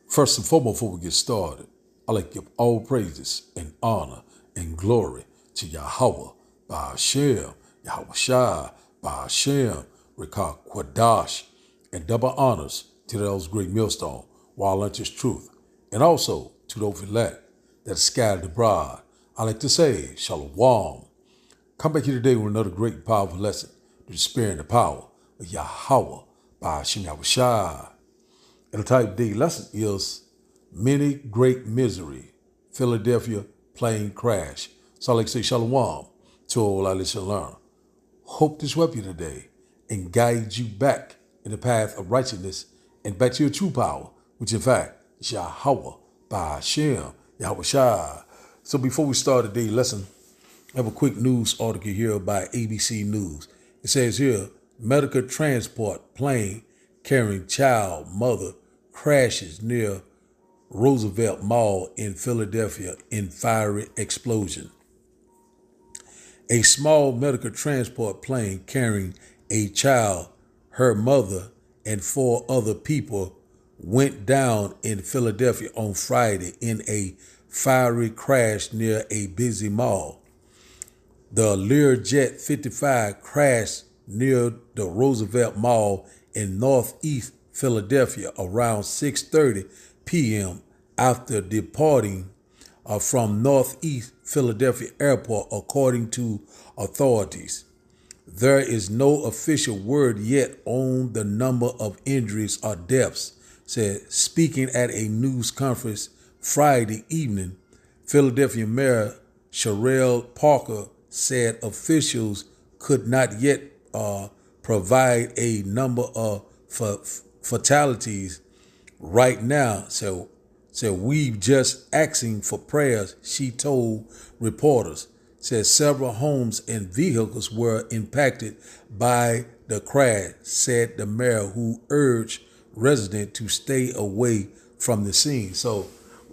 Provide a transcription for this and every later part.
First and foremost, before we get started, I like to give all praises and honor and glory to Yahweh, Ba'ashem, Yahweh Shai, Ba'ashem, Rekah Kwadash, and double honors to those great millstone, while unto his truth, and also to those elect that are scattered abroad. I like to say, Shalom. Come back here today with another great and powerful lesson to the spirit and the power of Yahweh, Ba'ashem, Yahweh Shai. And the type D lesson is Many Great Misery, Philadelphia Plane Crash. So I like to say Shalom to all I listen and learn. Hope this help you today and guide you back in the path of righteousness and back to your true power, which in fact is Yahweh, Ba'ashem, Yahweh Shai. So before we start today's lesson, I have a quick news article here by ABC News. It says here, medical transport plane carrying child mother crashes near Roosevelt Mall in Philadelphia in fiery explosion. A small medical transport plane carrying a child, her mother, and 4 other people went down in Philadelphia on Friday in a fiery crash near a busy mall. The Learjet 55 crashed near the Roosevelt Mall in northeast Philadelphia around 6:30 p.m. after departing from northeast Philadelphia Airport, according to authorities. There is no official word yet on the number of injuries or deaths, said speaking at a news conference Friday evening. Philadelphia Mayor Sherrell Parker said officials could not yet provide a number of fatalities right now. So we've just asking for prayers, she told reporters. Said several homes and vehicles were impacted by the crash, said the mayor, who urged residents to stay away from the scene. So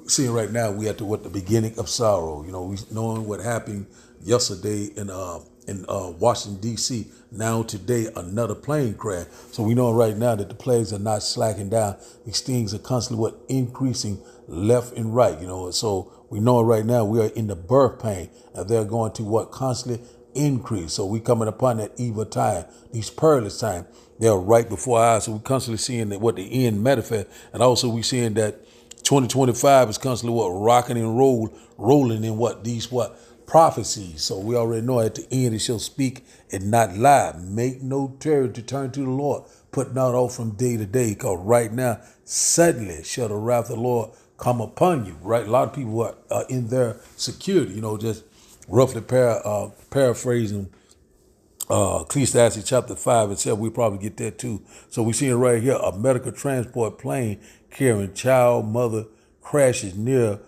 seeing right now, we at the beginning of sorrow. You know, we knowing what happened yesterday in Washington D.C. Now today another plane crash. So we know right now that the plagues are not slacking down. These things are constantly increasing left and right. You know, so we know right now we are in the birth pain, and they're going to constantly increase. So we coming upon that evil time, these perilous time. They're right before our eyes. So we constantly seeing that what the end manifest, and also we seeing that 2025 is constantly rocking and rolling in these prophecies. So we already know at the end it shall speak and not lie. Make no terror to turn to the Lord, put not off from day to day, because right now suddenly shall the wrath of the Lord come upon you. Right, a lot of people are in their security. You know, just roughly paraphrasing Ecclesiastes chapter 5 and 7, we probably get that too. So we see it right here, a medical transport plane carrying child mother crashes near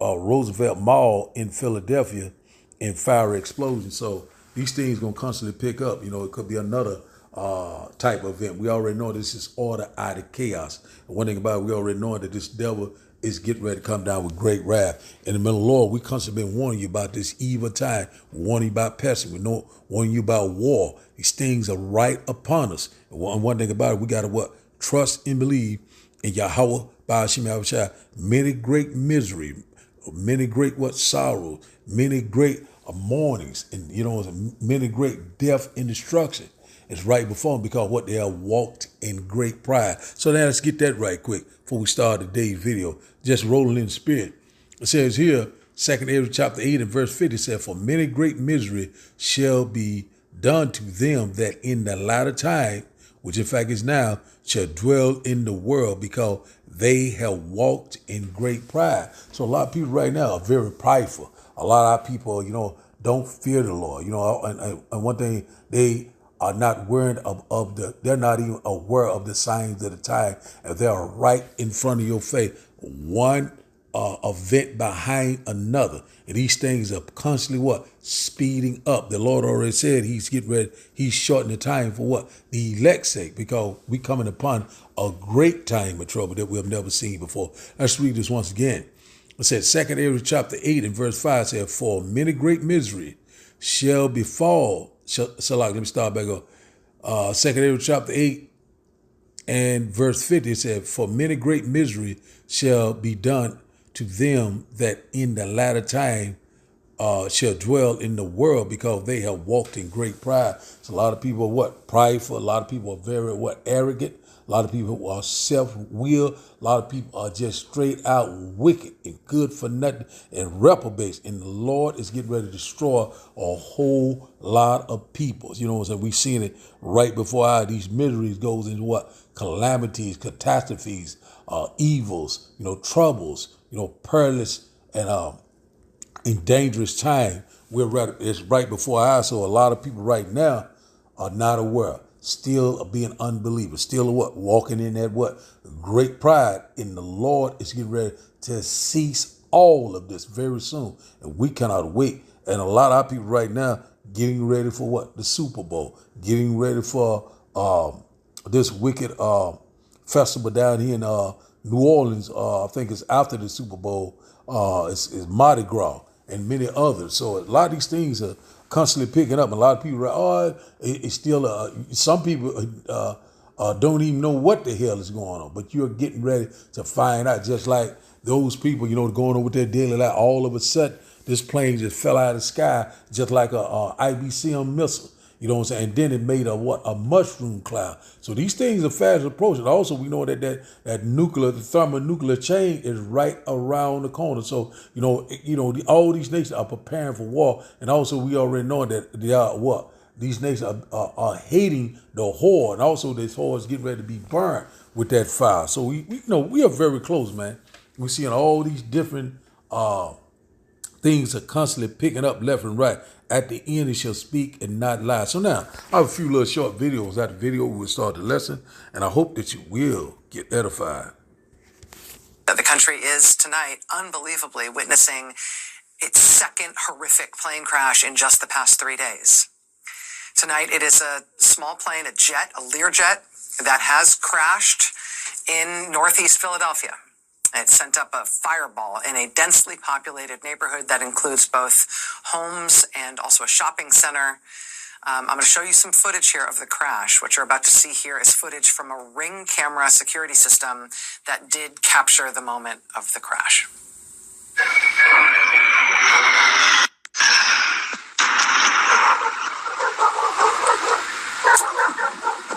Roosevelt Mall in Philadelphia in fiery explosion. So these things going to constantly pick up. You know, it could be another type of event. We already know this is order out of chaos. And one thing about it, we already know that this devil is getting ready to come down with great wrath. In the middle of the Lord, we constantly been warning you about this evil time. We're warning you about pestilence. We're warning you about war. These things are right upon us. And one thing about it, we got to trust and believe in Yahweh, Ba'ashem, Yahweh Shai. Many great misery, many great sorrow, many great mournings, and many great death and destruction. It's right before them because they have walked in great pride. So now let's get that right quick before we start today's video. Just rolling in the spirit. It says here, 2nd Ezra chapter 8 and verse 50 said, for many great misery shall be done to them that in the latter time, which in fact is now, shall dwell in the world, because they have walked in great pride. So a lot of people right now are very prideful. A lot of people, don't fear the Lord. And one thing, they are not they're not even aware of the signs of the time, and they are right in front of your face, one event behind another. And these things are constantly speeding up. The Lord already said he's getting ready, he's shortening the time for the elect's sake, because we coming upon a great time of trouble that we have never seen before. Let's read this once again. It said 2nd Ezra chapter 8 and verse 5 said, for many great misery shall befall. So let me start back up. 2nd Ezra chapter 8 And verse 50 said, for many great misery shall be done to them that in the latter time shall dwell in the world, because they have walked in great pride. So a lot of people are prideful. A lot of people are very arrogant. A lot of people are self-willed. A lot of people are just straight out wicked and good for nothing and reprobates. And the Lord is getting ready to destroy a whole lot of people. You know what I'm saying? We've seen it right before our these miseries goes into what? Calamities, catastrophes, evils, troubles, perilous and in dangerous time. It's right before our eyes. So a lot of people right now are not aware, still of being unbelievers, still walking in that great pride. And the Lord is getting ready to cease all of this very soon, and we cannot wait. And a lot of our people right now getting ready for the Super Bowl, getting ready for this wicked festival down here in New Orleans. I think it's after the Super Bowl. It's Mardi Gras and many others. So a lot of these things are constantly picking up. A lot of people are, it's still, some people don't even know what the hell is going on, but you're getting ready to find out, just like those people, going on with their daily life. All of a sudden, this plane just fell out of the sky, just like a IBCM missile. You know what I'm saying? And then it made a mushroom cloud. So these things are fast approaching. Also, we know that the thermonuclear chain is right around the corner. So all these nations are preparing for war, and also we already know that they are these nations are hating the whore, and also this whore is getting ready to be burned with that fire. So we are very close, man. We're seeing all these different things are constantly picking up left and right. At the end, it shall speak and not lie. So now, I have a few little short videos. After the video, we will start the lesson, and I hope that you will get edified. The country is tonight unbelievably witnessing its second horrific plane crash in just the past 3 days. Tonight, it is a small plane, a Learjet, that has crashed in northeast Philadelphia. It sent up a fireball in a densely populated neighborhood that includes both homes and also a shopping center. I'm going to show you some footage here of the crash. What you're about to see here is footage from a Ring camera security system that did capture the moment of the crash.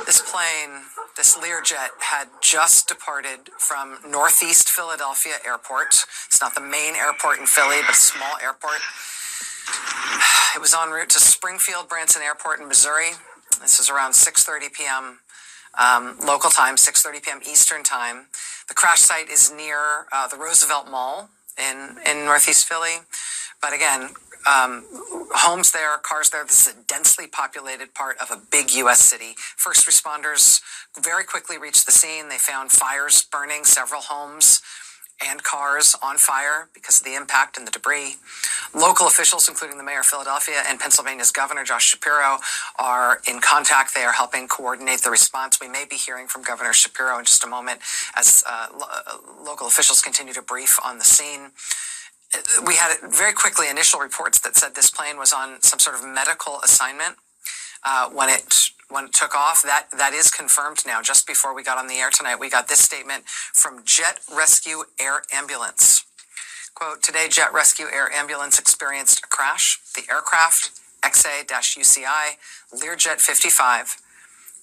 This plane, this Learjet, had just departed from northeast Philadelphia Airport. It's not the main airport in Philly, but a small airport. It was en route to Springfield Branson Airport in Missouri. This is around 6:30 p.m. Local time, 6:30 p.m. Eastern time. The crash site is near the Roosevelt Mall in northeast Philly. But again, homes there, cars there. This is a densely populated part of a big U.S. city. First responders very quickly reached the scene. They found fires burning, several homes and cars on fire because of the impact and the debris. Local officials, including the mayor of Philadelphia and Pennsylvania's Governor Josh Shapiro, are in contact. They are helping coordinate the response. We may be hearing from Governor Shapiro in just a moment as local officials continue to brief on the scene. We had very quickly initial reports that said this plane was on some sort of medical assignment when it took off. That is confirmed now. Just before we got on the air tonight, we got this statement from Jet Rescue Air Ambulance. Quote, today, Jet Rescue Air Ambulance experienced a crash. The aircraft, XA-UCI Learjet 55,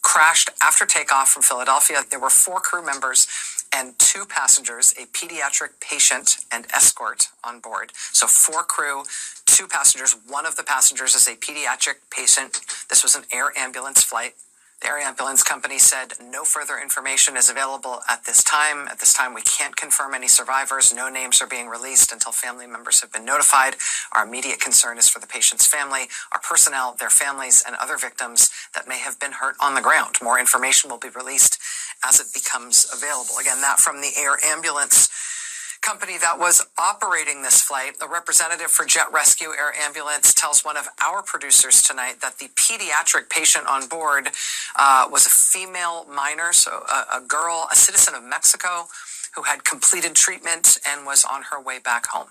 crashed after takeoff from Philadelphia. There were 4 crew members and 2 passengers, a pediatric patient and escort on board. So 4 crew, 2 passengers. One of the passengers is a pediatric patient. This was an air ambulance flight. The air ambulance company said no further information is available at this time. At this time, we can't confirm any survivors. No names are being released until family members have been notified. Our immediate concern is for the patient's family, our personnel, their families, and other victims that may have been hurt on the ground. More information will be released as it becomes available. Again, that from the air ambulance company that was operating this flight. A representative for Jet Rescue Air Ambulance tells one of our producers tonight that the pediatric patient on board was a female minor, so a girl, a citizen of Mexico, who had completed treatment and was on her way back home.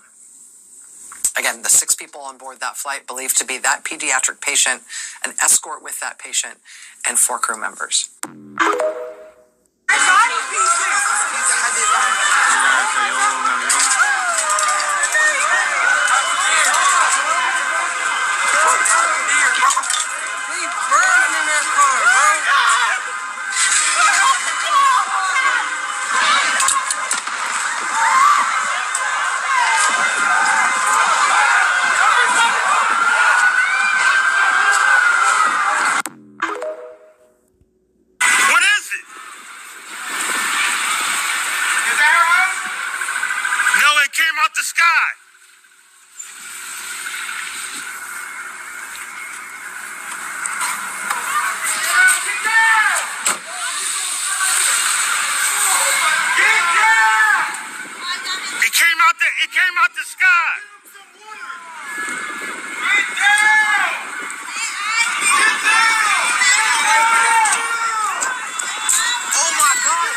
Again, the 6 people on board that flight believed to be that pediatric patient, an escort with that patient, and 4 crew members. out the sky. It came out the sky. Oh my God.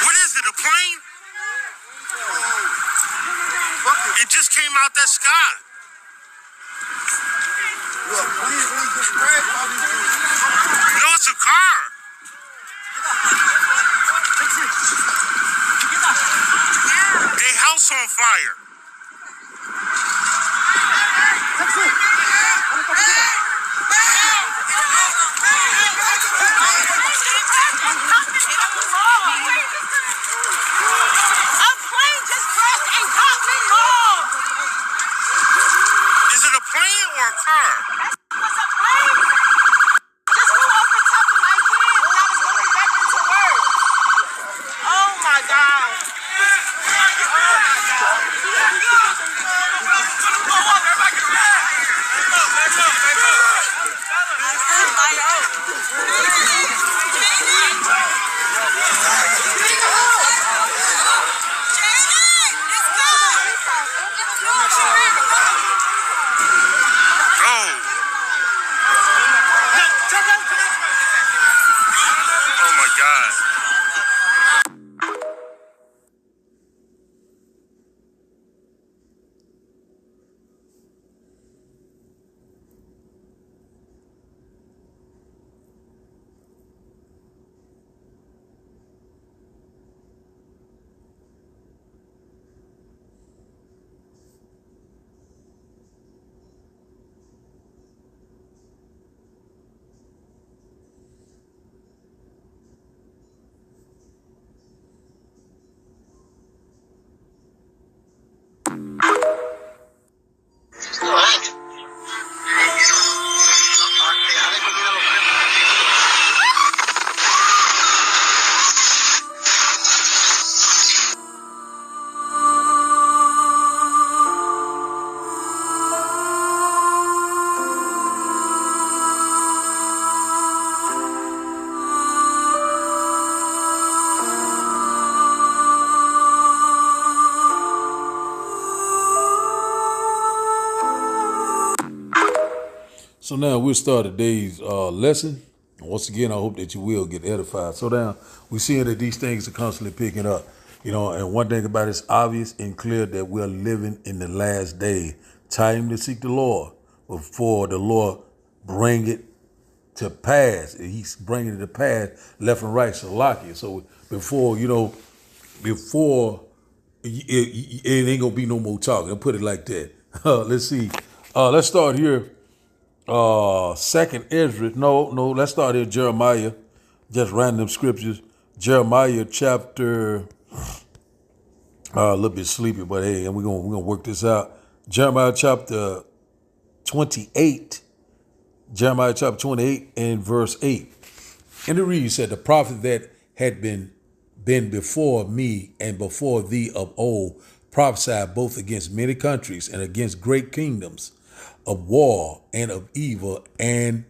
What is it, a plane? It just came out that sky. No, it's a car. They house on fire. Is it a plane or a car? Oh my God. So now we'll start today's lesson. And once again, I hope that you will get edified. So now we're seeing that these things are constantly picking up. And one thing about it's obvious and clear that we're living in the last day. Time to seek the Lord before the Lord bring it to pass. He's bringing it to pass left and right, Salakia. So before it ain't gonna be no more talking. I'll put it like that. Let's see. Let's start here. Second Ezra. No, let's start here. Jeremiah. Just random scriptures. Jeremiah chapter. A little bit sleepy, but hey, and we're gonna work this out. Jeremiah chapter 28. Jeremiah chapter 28 and verse 8. And it reads, said, the prophet that had been before me and before thee of old prophesied both against many countries and against great kingdoms, of war and of evil and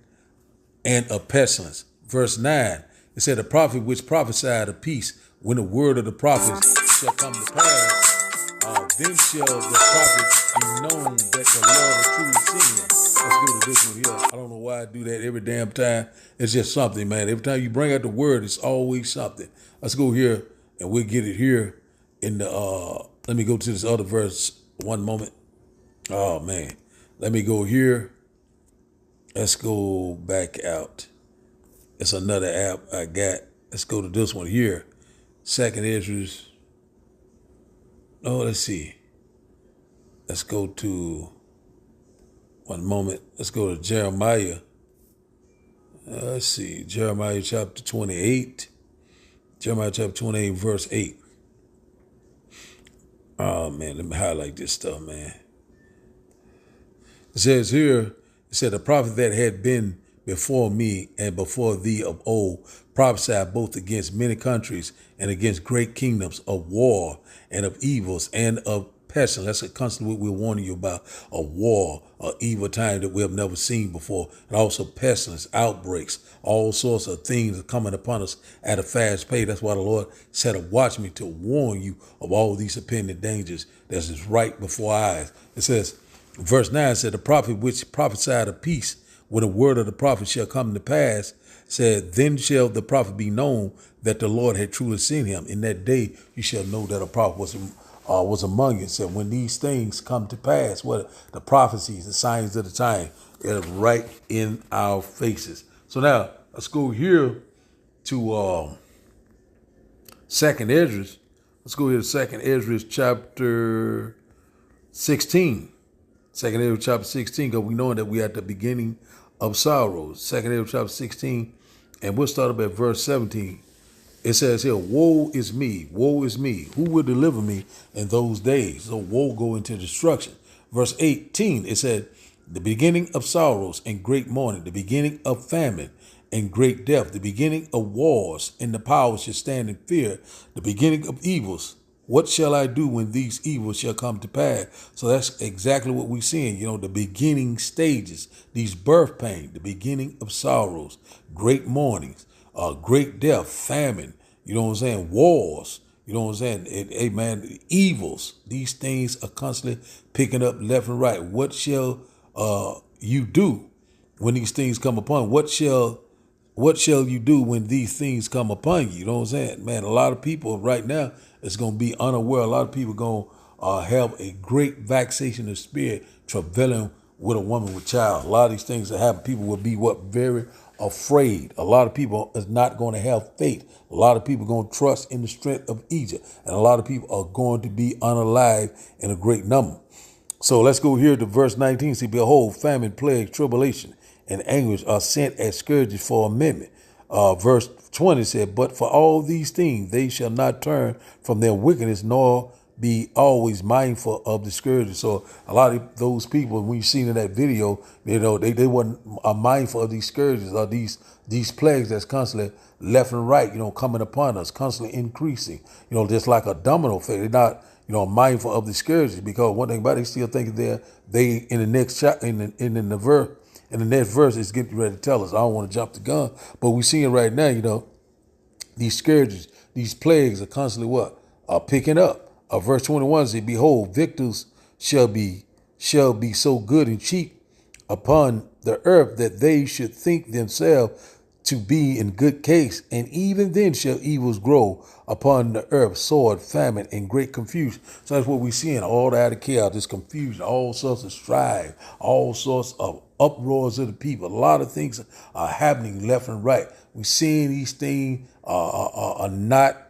of pestilence. Verse 9, it said, the prophet which prophesied of peace, when the word of the prophet shall come to pass, then shall the prophet be known that the Lord is truly seen him. Let's go to this one here. I don't know why I do that every damn time. It's just something, man. Every time you bring out the word, it's always something. Let's go here and we'll get it here in the, let me go to this other verse one moment. Oh, man. Let me go here. Let's go back out. It's another app I got. Let's go to this one here. Second Ezra's. Oh, let's see. Let's go to, one moment. Let's go to Jeremiah. Let's see. Jeremiah chapter 28. Jeremiah chapter 28, verse 8. Oh, man, let me highlight this stuff, man. It says here, it said, the prophet that had been before me and before thee of old, prophesied both against many countries and against great kingdoms of war and of evils and of pestilence. That's constantly what we're warning you about: a war, a evil time that we have never seen before, and also pestilence, outbreaks, all sorts of things are coming upon us at a fast pace. That's why the Lord set a watchman to warn you of all these impending dangers that is right before our eyes. It says, verse 9 said, the prophet which prophesied of peace, when the word of the prophet shall come to pass, said, then shall the prophet be known that the Lord had truly sent him. In that day you shall know that a prophet was among you. Said, when these things come to pass, what the prophecies, the signs of the time, they're right in our faces. So now let's go here to Second Ezra. Let's go here to Second Ezra chapter 16. Second Ezra chapter 16, because we know that we are at the beginning of sorrows. Second Ezra chapter 16, and we'll start up at verse 17. It says here, woe is me, who will deliver me in those days? So woe go into destruction. Verse 18, it said, the beginning of sorrows and great mourning, the beginning of famine and great death, the beginning of wars, and the powers shall stand in fear, the beginning of evils. What shall I do when these evils shall come to pass? So that's exactly what we're seeing, the beginning stages, these birth pains, the beginning of sorrows, great mournings, great death, famine, wars, amen, evils. These things are constantly picking up left and right. What shall you do when these things come upon? What shall you do when these things come upon you? You know what I'm saying? Man, a lot of people right now is going to be unaware. A lot of people going to have a great vexation of spirit travailing with a woman with child. A lot of these things that happen, people will be very afraid. A lot of people is not going to have faith. A lot of people are going to trust in the strength of Egypt. And a lot of people are going to be unalive in a great number. So let's go here to verse 19. See, behold, famine, plague, tribulation, and anguish are sent as scourges for a minute. Verse 20 said, but for all these things they shall not turn from their wickedness, nor be always mindful of the scourges. So a lot of those people, when you seen in that video, they weren't mindful of these scourges or these plagues that's constantly left and right, coming upon us, constantly increasing, just like a domino effect. They're not, mindful of the scourges, because one thing about it, they still think they in the next chapter, in the verse. And the next verse is getting ready to tell us. I don't want to jump the gun, but we're seeing right now, these scourges, these plagues are constantly what? Are picking up. Verse 21 says, behold, victors shall be so good and cheap upon the earth that they should think themselves to be in good case. And even then shall evils grow upon the earth, sword, famine, and great confusion. So that's what we're seeing, all the out of chaos, this confusion, all sorts of strife, all sorts of uproars of the people. A lot of things are happening left and right. We're seeing these things are not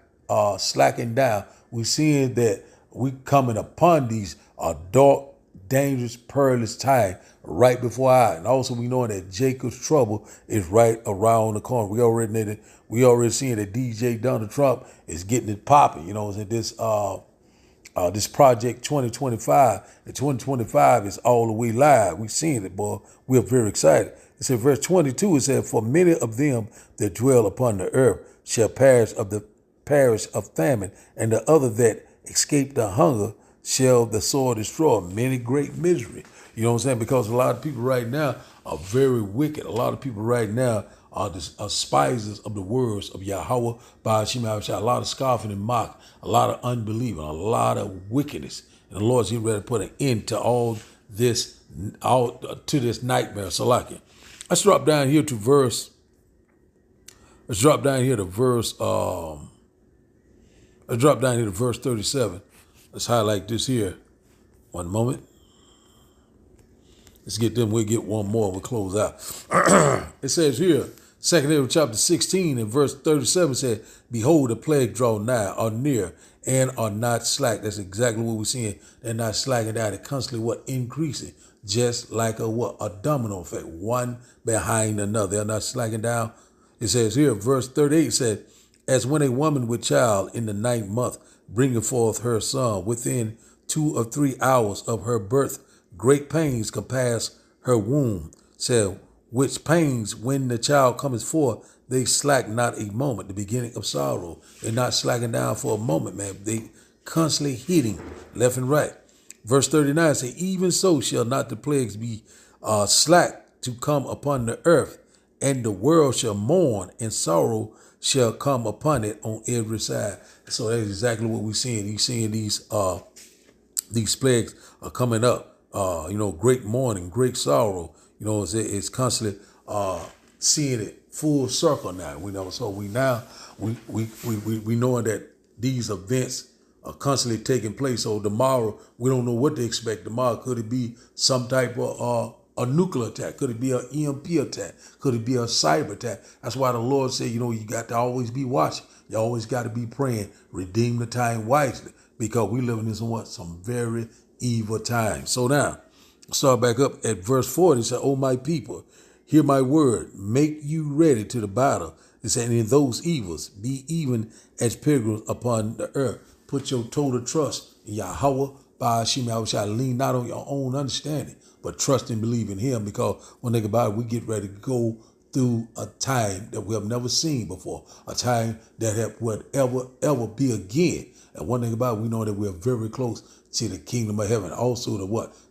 slacking down. We're seeing that we're coming upon these dark, dangerous, perilous time right before our eyes. And also we know that Jacob's trouble is right around the corner. We already seeing that DJ Donald Trump is getting it popping. This project 2025. The 2025 is all the way live. We're seeing it, boy. We're very excited. It said, verse 22, it said, for many of them that dwell upon the earth shall perish of famine, and the other that escape the hunger shall the sword destroy. Many great misery. You know what I'm saying? Because a lot of people right now are very wicked. A lot of people right now are despisers of the words of Yahweh, a lot of scoffing and mock, a lot of unbelieving, a lot of wickedness. And the Lord's getting ready to put an end to all this, to this nightmare. So let's drop down here to verse. Let's drop down here to verse 37. Let's highlight this here. One moment. Let's get them. We'll get one more. We'll close out. It says here, 2nd Ezra chapter 16 and verse 37 said, behold, the plague draw nigh, are near, and are not slack. That's exactly what we're seeing. They're not slacking down. They're constantly increasing. Just like a domino effect, one behind another. They're not slacking down. It says here, verse 38 said, as when a woman with child in the 9th month bringeth forth her son, within 2 or 3 hours of her birth, great pains compass her womb. Said, which pains when the child cometh forth, they slack not a moment, the beginning of sorrow. They're not slacking down for a moment, man. They constantly hitting left and right. Verse 39 say, even so shall not the plagues be slack to come upon the earth, and the world shall mourn, and sorrow shall come upon it on every side. So that's exactly what we're seeing. He's seeing these plagues are coming up. Great mourning, great sorrow. It's constantly seeing it full circle now. So we knowing that these events are constantly taking place. So tomorrow we don't know what to expect. Tomorrow could it be some type of a nuclear attack? Could it be an EMP attack? Could it be a cyber attack? That's why the Lord said, you got to always be watching. You always got to be praying. Redeem the time wisely, because we live in some very evil times. So now, start back up at verse 40. It said, "O my people, hear my word. Make you ready to the battle." It said, "In those evils, be even as pilgrims upon the earth." Put your total trust in Yahweh, Ba'ashim Yahushua. Lean not on your own understanding, but trust and believe in him, because one thing about it, we get ready to go through a time that we have never seen before, a time that would ever be again. And one thing about it, we know that we're very close to the kingdom of heaven. Also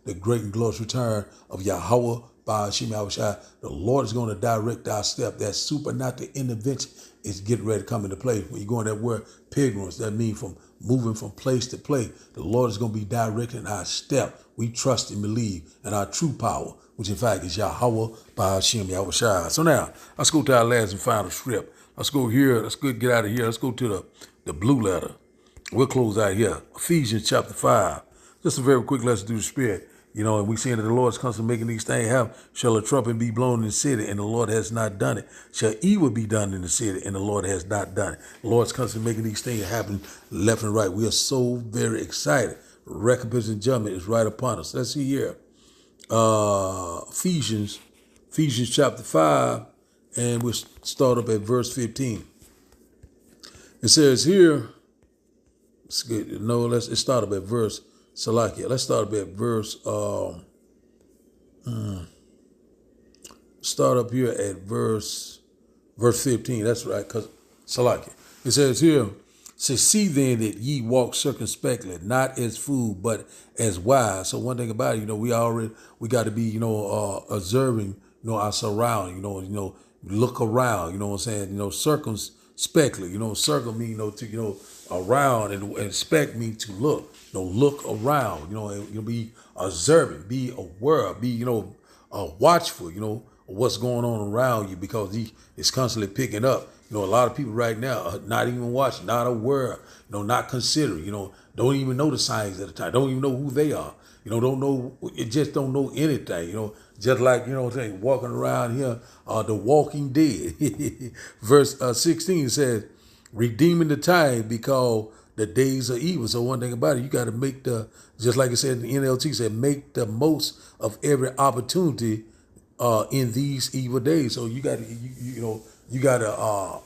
the great and glorious return of Yahweh Ba'ashim Yahushua. The Lord is going to direct our step. That supernatural intervention is getting ready to come into play. When you're going that word pilgrims, that means from moving from place to place. The Lord is going to be directing our step. We trust and believe in our true power, which in fact is Yahweh Ba'ashim Yahushua. So now, let's go to our last and final script. Let's go here. Let's go get out of here. Let's go to the blue letter. We'll close out here. Ephesians chapter 5. Just a very quick lesson through the Spirit. And we seeing that the Lord is constantly making these things happen. Shall a trumpet be blown in the city, and the Lord has not done it? Shall evil be done in the city, and the Lord has not done it? The Lord is constantly making these things happen left and right. We are so very excited. Recompense and judgment is right upon us. Let's see here. Ephesians chapter 5, and we'll start up at verse 15. It says here, let's start up at verse Salakia. Let's start up at verse start up here at verse 15. That's right, because Salakia. It says here, see then that ye walk circumspectly, not as fools, but as wise. So one thing about it, we got to be, observing, our surrounding, look around, what I'm saying, circumspectly, circle me, around, and expect me to look, look around, and be observant, be aware, be, watchful, what's going on around you, because it's constantly picking up. A lot of people right now are not even watching, not aware, not considering, don't even know the signs at the time, don't even know who they are, don't know, just don't know anything, just like, walking around here, the Walking Dead. Verse 16 says, redeeming the time because the days are evil. So one thing about it, you got to make just like it said in the NLT, said, make the most of every opportunity in these evil days. So you got to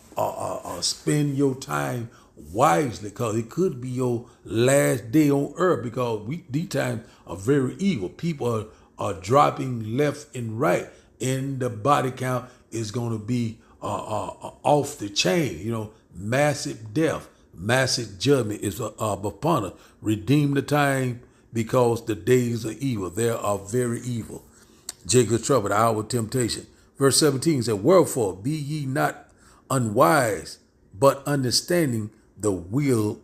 spend your time wisely, because it could be your last day on earth, because these times are very evil. People are dropping left and right, and the body count is going to be off the chain. Massive death, massive judgment is upon us. Redeem the time because the days are evil. They are very evil. Jacob's trouble, the hour of temptation. Verse 17 said, wherefore be ye not unwise, but understanding the will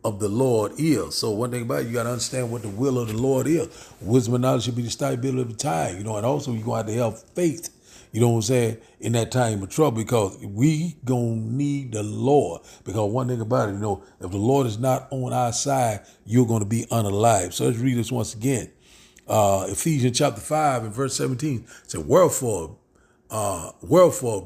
of the Lord is. So one thing about it, you got to understand what the will of the Lord is. Wisdom and knowledge should be the stability of the time, and also you're going to have to have faith, in that time of trouble, because we going to need the Lord. Because one thing about it, if the Lord is not on our side, you're going to be unalive. So let's read this once again. Ephesians chapter 5 and verse 17 said, wherefore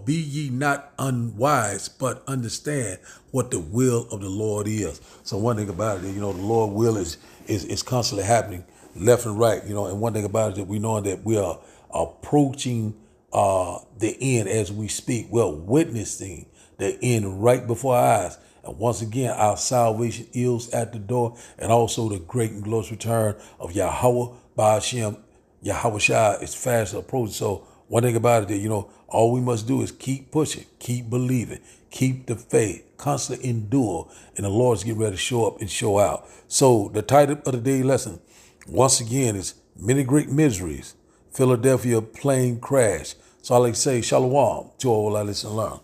be ye not unwise, but understand what the will of the Lord is. So one thing about it, the Lord will is constantly happening left and right, and one thing about it that we know that we are approaching the end as we speak. We're witnessing the end right before our eyes. And once again, our salvation is at the door, and also the great and glorious return of Yahweh Ba'ashim Yahushua is fast approaching. So One thing about it, all we must do is keep pushing, keep believing, keep the faith, constantly endure, and the Lord's getting ready to show up and show out. So the title of the day lesson, once again, is Many Great Miseries, Philadelphia Plane Crash. So I like to say shalom to all I listen and learn.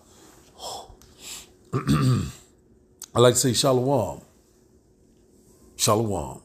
I like to say shalom. Shalom.